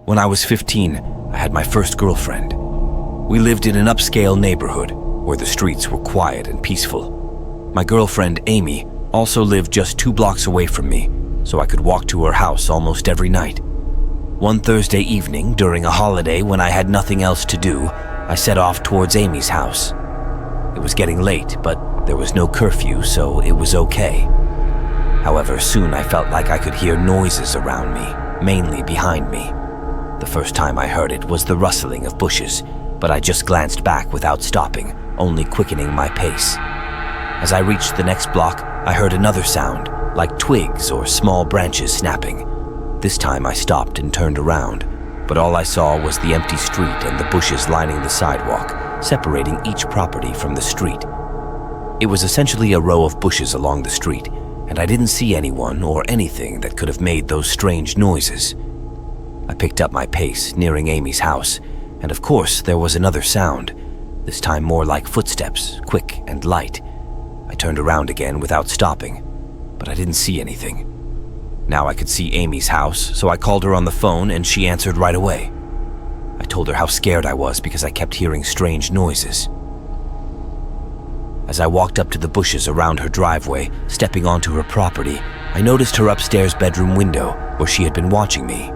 When I was 15, I had my first girlfriend. We lived in an upscale neighborhood where the streets were quiet and peaceful. My girlfriend, Amy, also lived just 2 blocks away from me, so I could walk to her house almost every night. One Thursday evening, during a holiday when I had nothing else to do, I set off towards Amy's house. It was getting late, but there was no curfew, so it was okay. However, soon I felt like I could hear noises around me, mainly behind me. The first time I heard it was the rustling of bushes, but I just glanced back without stopping, only quickening my pace. As I reached the next block, I heard another sound, like twigs or small branches snapping. This time I stopped and turned around, but all I saw was the empty street and the bushes lining the sidewalk, separating each property from the street. It was essentially a row of bushes along the street, and I didn't see anyone or anything that could have made those strange noises. I picked up my pace, nearing Amy's house, and of course there was another sound, this time more like footsteps, quick and light. I turned around again without stopping, but I didn't see anything. Now I could see Amy's house, so I called her on the phone and she answered right away. I told her how scared I was because I kept hearing strange noises. As I walked up to the bushes around her driveway, stepping onto her property, I noticed her upstairs bedroom window where she had been watching me.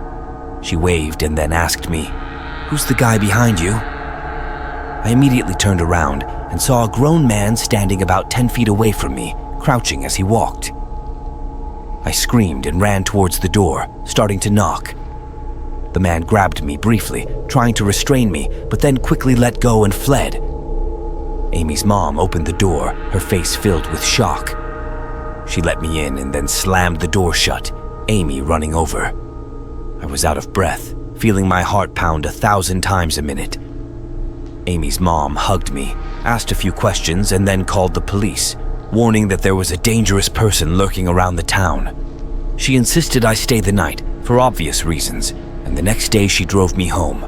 She waved and then asked me, "Who's the guy behind you?" I immediately turned around and saw a grown man standing about 10 feet away from me, crouching as he walked. I screamed and ran towards the door, starting to knock. The man grabbed me briefly, trying to restrain me, but then quickly let go and fled. Amy's mom opened the door, her face filled with shock. She let me in and then slammed the door shut, Amy running over. I was out of breath, feeling my heart pound 1,000 times a minute. Amy's mom hugged me, asked a few questions, and then called the police, warning that there was a dangerous person lurking around the town. She insisted I stay the night, for obvious reasons, and the next day she drove me home.